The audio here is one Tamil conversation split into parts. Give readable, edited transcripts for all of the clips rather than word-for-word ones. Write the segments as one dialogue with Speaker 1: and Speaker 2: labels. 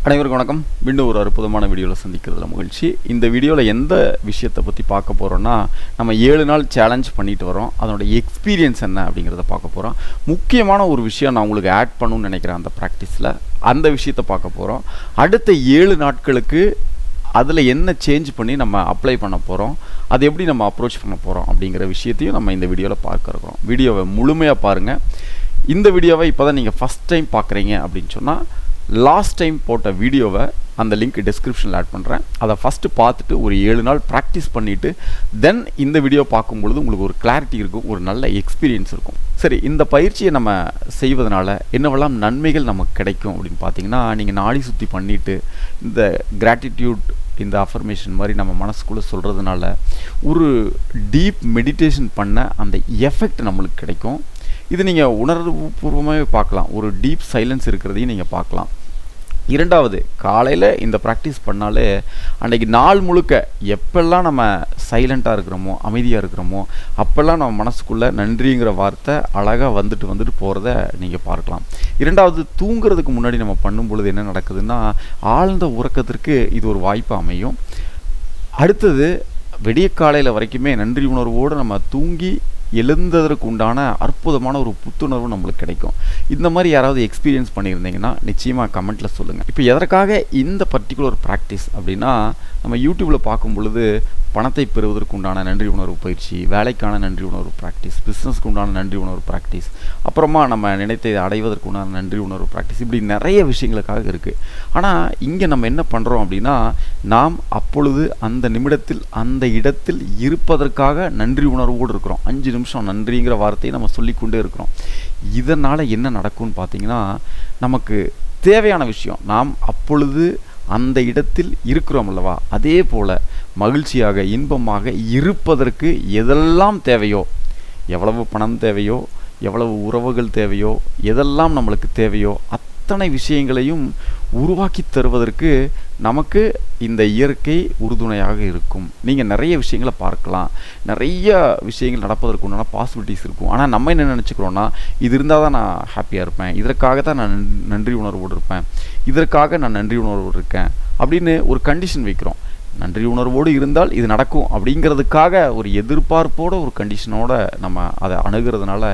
Speaker 1: அனைவருக்கும் வணக்கம். மீண்டும் ஒரு அற்புதமான வீடியோவில் சந்திக்கிறதுல மகிழ்ச்சி. இந்த வீடியோவில் எந்த விஷயத்தை பற்றி பார்க்க போகிறோன்னா, நம்ம 7 நாள் சேலஞ்ச் பண்ணிட்டு வரோம். அதனோட எக்ஸ்பீரியன்ஸ் என்ன அப்படிங்கிறத பார்க்க போகிறோம். முக்கியமான ஒரு விஷயம் நான் உங்களுக்கு ஆட் பண்ணணும்னு நினைக்கிறேன். அந்த ப்ராக்டிஸில் அந்த விஷயத்தை பார்க்க போகிறோம். அடுத்த 7 நாட்களுக்கு அதில் என்ன சேஞ்ச் பண்ணி நம்ம அப்ளை பண்ண போகிறோம், அது எப்படி நம்ம அப்ரோச் பண்ண போகிறோம் அப்படிங்கிற விஷயத்தையும் நம்ம இந்த வீடியோவில் பார்க்க இருக்கிறோம். வீடியோவை முழுமையாக பாருங்கள். இந்த வீடியோவை இப்போ தான் நீங்கள் ஃபஸ்ட் டைம் பார்க்குறீங்க அப்படின்னு சொன்னால், லாஸ்ட் டைம் போட்ட வீடியோவை அந்த லிங்க் டிஸ்கிரிப்ஷனில் ஆட் பண்ணுறேன். அதை ஃபஸ்ட்டு பார்த்துட்டு ஒரு 7 நாள் ப்ராக்டிஸ் பண்ணிவிட்டு தென் இந்த வீடியோ பார்க்கும்பொழுது உங்களுக்கு ஒரு கிளாரிட்டி இருக்கும், ஒரு நல்ல எக்ஸ்பீரியன்ஸ் இருக்கும். சரி, இந்த பயிற்சியை நம்ம செய்வதனால என்னவெல்லாம் நன்மைகள் நமக்கு கிடைக்கும் அப்படின்னு பார்த்தீங்கன்னா, நீங்கள் நாடி சுற்றி பண்ணிவிட்டு இந்த கிராட்டிடியூட், இந்த அஃபர்மேஷன் மாதிரி நம்ம மனசுக்குள்ளே சொல்கிறதுனால ஒரு டீப் மெடிடேஷன் பண்ண அந்த எஃபெக்ட் நம்மளுக்கு கிடைக்கும். இது நீங்கள் உணர்வுபூர்வமாகவே பார்க்கலாம். ஒரு டீப் சைலன்ஸ் இருக்கிறதையும் நீங்கள் பார்க்கலாம். இரண்டாவது, காலையில் இந்த ப்ராக்டிஸ் பண்ணாலே அன்றைக்கி நாள் முழுக்க எப்பெல்லாம் நம்ம சைலண்ட்டாக இருக்கிறோமோ, அமைதியாக இருக்கிறோமோ, அப்போல்லாம் நம்ம மனசுக்குள்ளே நன்றிங்கிற வார்த்தை அழகாக வந்துட்டு போகிறத நீங்கள் பார்க்கலாம். இரண்டாவது, தூங்குறதுக்கு முன்னாடி நம்ம பண்ணும் பொழுது என்ன நடக்குதுன்னா, ஆழ்ந்த உறக்கத்திற்கு இது ஒரு வாய்ப்பு அமையும். அடுத்தது, விடிய காலையில் வரைக்குமே நன்றி உணர்வோடு நம்ம தூங்கி எழுந்ததற்கு உண்டான அற்புதமான ஒரு புத்துணர்வு நம்மளுக்கு கிடைக்கும். இந்த மாதிரி யாராவது எக்ஸ்பீரியன்ஸ் பண்ணியிருந்தீங்கன்னா நிச்சயமாக கமெண்ட்டில் சொல்லுங்கள். இப்போ எதற்காக இந்த பர்டிகுலர் ப்ராக்டிஸ் அப்படின்னா, நம்ம யூடியூப்பில் பார்க்கும் பொழுது பணத்தை பெறுவதற்கு உண்டான நன்றி உணர்வு பயிற்சி, வேலைக்கான நன்றி உணர்வு ப்ராக்டிஸ், பிஸ்னஸ்க்கு உண்டான நன்றி உணர்வு ப்ராக்டிஸ், அப்புறமா நம்ம நினைத்தை அடைவதற்கு உண்டான நன்றி உணர்வு ப்ராக்டிஸ், இப்படி நிறைய விஷயங்களுக்காக இருக்குது. ஆனால் இங்கே நம்ம என்ன பண்ணுறோம் அப்படின்னா, நாம் அப்பொழுது அந்த நிமிடத்தில் அந்த இடத்தில் இருப்பதற்காக நன்றி உணர்வோடு இருக்கிறோம். 5 நிமிஷம் நன்றிங்கிற வார்த்தையை நம்ம சொல்லிக்கொண்டே இருக்கிறோம். இதனால் என்ன நடக்கும்னு பார்த்தீங்கன்னா, நமக்கு தேவையான விஷயம் நாம் அப்பொழுது அந்த இடத்தில் இருக்கிறோம் அல்லவா, அதே போல் மகிழ்ச்சியாக இன்பமாக இருப்பதற்கு எதெல்லாம் தேவையோ, எவ்வளவு பணம் தேவையோ, எவ்வளவு உறவுகள் தேவையோ, எதெல்லாம் நம்மளுக்கு தேவையோ அத்தனை விஷயங்களையும் உருவாக்கி தருவதற்கு நமக்கு இந்த இயற்கை உறுதுணையாக இருக்கும். நீங்கள் நிறைய விஷயங்களை பார்க்கலாம், நிறைய விஷயங்கள் நடப்பதற்கு உண்டான பாசிபிலிட்டிஸ் இருக்கும். ஆனால் நம்ம என்ன நினச்சிக்கிறோன்னா, இது இருந்தால் தான் நான் ஹாப்பியாக இருப்பேன், இதற்காக தான் நான் நன்றி உணர்வோடு இருப்பேன், இதற்காக நான் நன்றி உணர்வோடு இருக்கேன் அப்படின்னு ஒரு கண்டிஷன் வைக்கிறோம். நன்றி உணர்வோடு இருந்தால் இது நடக்கும் அப்படிங்கிறதுக்காக ஒரு எதிர்பார்ப்போட ஒரு கண்டிஷனோட நம்ம அதை அணுகிறதுனால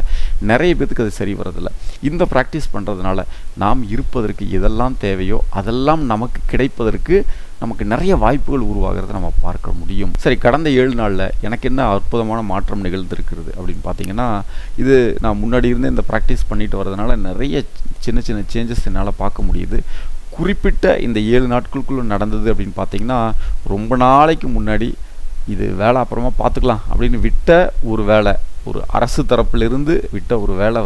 Speaker 1: நிறைய பேத்துக்கு அது சரி வரதில்லை. இந்த ப்ராக்டிஸ் பண்ணுறதுனால நாம் இருப்பதற்கு எதெல்லாம் தேவையோ அதெல்லாம் நமக்கு கிடைப்பதற்கு நமக்கு நிறைய வாய்ப்புகள் உருவாகிறத நம்ம பார்க்க முடியும். சரி, கடந்த 7 நாளில் எனக்கு என்ன அற்புதமான மாற்றம் நிகழ்ந்திருக்கிறது அப்படின்னு பார்த்தீங்கன்னா, இது நான் முன்னாடி இருந்தே இந்த ப்ராக்டிஸ் பண்ணிட்டு வரதுனால நிறைய சின்ன சின்ன சேஞ்சஸ் என்னால் பார்க்க முடியுது. குறிப்பிட்ட இந்த 7 நாட்களுக்குள்ளே நடந்தது அப்படின்னு பார்த்தீங்கன்னா, ரொம்ப நாளைக்கு முன்னாடி இது வேலை அப்புறமா பார்த்துக்கலாம் அப்படின்னு விட்ட ஒரு வேலை, ஒரு அரசு தரப்பிலிருந்து விட்ட ஒரு வேலை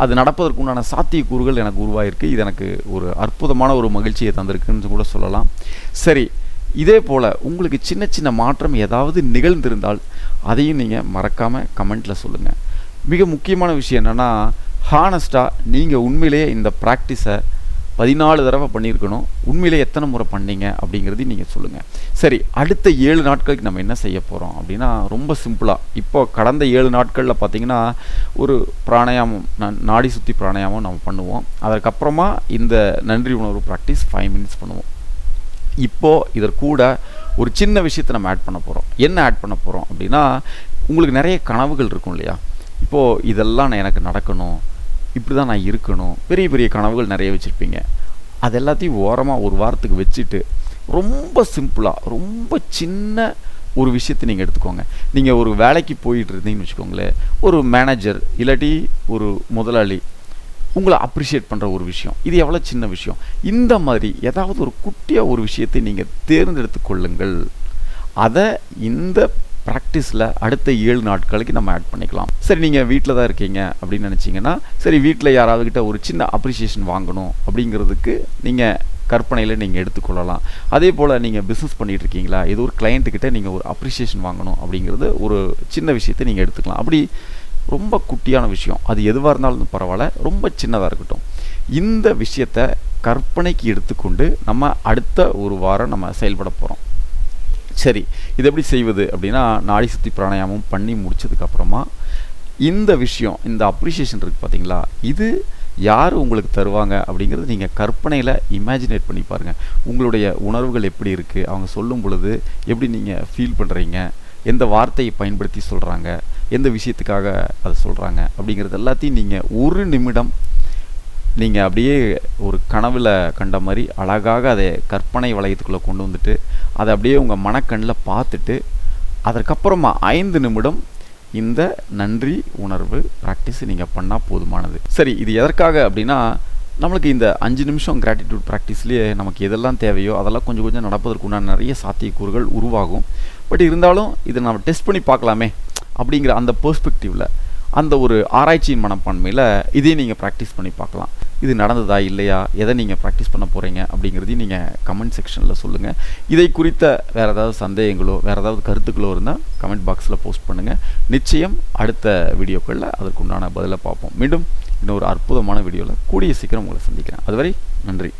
Speaker 1: அது நடப்பதற்கு உண்டான சாத்தியக்கூறுகள் எனக்கு உருவாயிருக்கு. இது எனக்கு ஒரு அற்புதமான ஒரு மகிழ்ச்சியை தந்திருக்குன்னு கூட சொல்லலாம். சரி, இதே போல் உங்களுக்கு சின்ன சின்ன மாற்றம் ஏதாவது நிகழ்ந்திருந்தால் அதையும் நீங்கள் மறக்காமல் கமெண்ட்டில் சொல்லுங்கள். மிக முக்கியமான விஷயம் என்னென்னா, ஹானஸ்ட்டாக நீங்கள் உண்மையிலேயே இந்த ப்ராக்டிஸை 14 தடவை பண்ணியிருக்கணும், உண்மையிலே எத்தனை முறை பண்ணீங்க அப்படிங்கிறதையும் நீங்கள் சொல்லுங்கள். சரி, அடுத்த 7 நாட்களுக்கு நம்ம என்ன செய்ய போகிறோம் அப்படின்னா, ரொம்ப சிம்பிளாக இப்போ கடந்த 7 நாட்களில் பார்த்திங்கன்னா ஒரு பிராணாயாமம், நாடி சுற்றி பிராணாயாமம் நம்ம பண்ணுவோம். அதற்கப்புறமா இந்த நன்றி உணர்வு ப்ராக்டிஸ் 5 மினிட்ஸ் பண்ணுவோம். இப்போது இதற்கூட ஒரு சின்ன விஷயத்தை நம்ம ஆட் பண்ண போகிறோம். என்ன ஆட் பண்ண போகிறோம் அப்படின்னா, உங்களுக்கு நிறைய கனவுகள் இருக்கும் இல்லையா, இப்போது இதெல்லாம் எனக்கு நடக்கணும், இப்படி தான் நான் இருக்கணும், பெரிய பெரிய கனவுகள் நிறைய வச்சுருப்பீங்க. அது எல்லாத்தையும் ஓரமாக ஒரு வாரத்துக்கு வச்சுட்டு ரொம்ப சிம்பிளாக ரொம்ப சின்ன ஒரு விஷயத்தை நீங்கள் எடுத்துக்கோங்க. நீங்கள் ஒரு வேலைக்கு போயிட்டு இருந்தீங்கன்னு வச்சுக்கோங்களேன், ஒரு மேனேஜர் இல்லாட்டி ஒரு முதலாளி உங்களை அப்ரிஷியேட் பண்ணுற ஒரு விஷயம், இது எவ்வளோ சின்ன விஷயம். இந்த மாதிரி ஏதாவது ஒரு குட்டியாக ஒரு விஷயத்தை நீங்கள் தேர்ந்தெடுத்து கொள்ளுங்கள். அதை இந்த ப்ராக்டிஸில் அடுத்த 7 நாட்களுக்கு நம்ம ஆட் பண்ணிக்கலாம். சரி, நீங்கள் வீட்டில் தான் இருக்கீங்க அப்படின்னு நினச்சிங்கன்னா, சரி வீட்டில் யாராவது கிட்ட ஒரு சின்ன அப்ரிஷியேஷன் வாங்கணும் அப்படிங்கிறதுக்கு நீங்கள் கற்பனையில் நீங்கள் எடுத்துக்கொள்ளலாம். அதே போல் நீங்கள் பிஸ்னஸ் பண்ணிகிட்டு இருக்கீங்களா, ஏதோ ஒரு கிளைண்ட்டுக்கிட்ட நீங்கள் ஒரு அப்ரிஷியேஷன் வாங்கணும் அப்படிங்கிறது ஒரு சின்ன விஷயத்தை நீங்கள் எடுத்துக்கலாம். அப்படி ரொம்ப குட்டியான விஷயம், அது எதுவாக இருந்தாலும் பரவாயில்ல, ரொம்ப சின்னதாக இருக்கட்டும். இந்த விஷயத்தை கற்பனைக்கு எடுத்துக்கொண்டு நம்ம அடுத்த ஒரு வாரம் நம்ம செயல்பட போகிறோம். சரி, இது எப்படி செய்வது அப்படின்னா, நாடி சுத்தி பிராணாயாமம் பண்ணி முடிச்சதுக்கப்புறமா இந்த விஷயம், இந்த அப்ரிஷியேஷன் இருக்குது பார்த்தீங்களா, இது யார் உங்களுக்கு தருவாங்க அப்படிங்கிறது நீங்கள் கற்பனையில் இமேஜினேட் பண்ணி பாருங்கள். உங்களுடைய உணர்வுகள் எப்படி இருக்குது, அவங்க சொல்லும் பொழுது எப்படி நீங்கள் ஃபீல் பண்ணுறீங்க, எந்த வார்த்தையை பயன்படுத்தி சொல்கிறாங்க, எந்த விஷயத்துக்காக அதை சொல்கிறாங்க அப்படிங்கிறது எல்லாத்தையும் நீங்கள் ஒரு நிமிடம் நீங்கள் அப்படியே ஒரு கனவில் கண்ட மாதிரி அழகாக அதை கற்பனை வளையத்துக்குள்ளே கொண்டு வந்துட்டு அதை அப்படியே உங்கள் மனக்கண்ணில் பார்த்துட்டு அதற்கப்புறமா 5 நிமிடம் இந்த நன்றி உணர்வு ப்ராக்டிஸ் நீங்கள் பண்ணால் போதுமானது. சரி, இது எதற்காக அப்படின்னா, நம்மளுக்கு இந்த 5 நிமிஷம் கிராட்டிடியூட் ப்ராக்டிஸ்லேயே நமக்கு எதெல்லாம் தேவையோ அதெல்லாம் கொஞ்சம் கொஞ்சம் நடப்பதற்குண்டான நிறைய சாத்தியக்கூறுகள் உருவாகும். பட் இருந்தாலும் இதை நம்ம டெஸ்ட் பண்ணி பார்க்கலாமே அப்படிங்கிற அந்த பெர்ஸ்பெக்டிவில், அந்த ஒரு ஆராய்ச்சியின் மனப்பான்மையில் இதையும் நீங்கள் ப்ராக்டிஸ் பண்ணி பார்க்கலாம். இது நடந்ததா இல்லையா, எதை நீங்கள் ப்ராக்டிஸ் பண்ண போகிறீங்க அப்படிங்கிறதையும் நீங்கள் கமெண்ட் செக்ஷனில் சொல்லுங்கள். இதை குறித்த வேறு ஏதாவது சந்தேகங்களோ வேறு ஏதாவது கருத்துக்களோ இருந்தால் கமெண்ட் பாக்ஸில் போஸ்ட் பண்ணுங்கள். நிச்சயம் அடுத்த வீடியோக்களில் அதற்குண்டான பதிலை பார்ப்போம். மீண்டும் இன்னொரு அற்புதமான வீடியோவில் கூடிய சீக்கிரம் உங்களை சந்திக்கிறேன். அதுவரை நன்றி.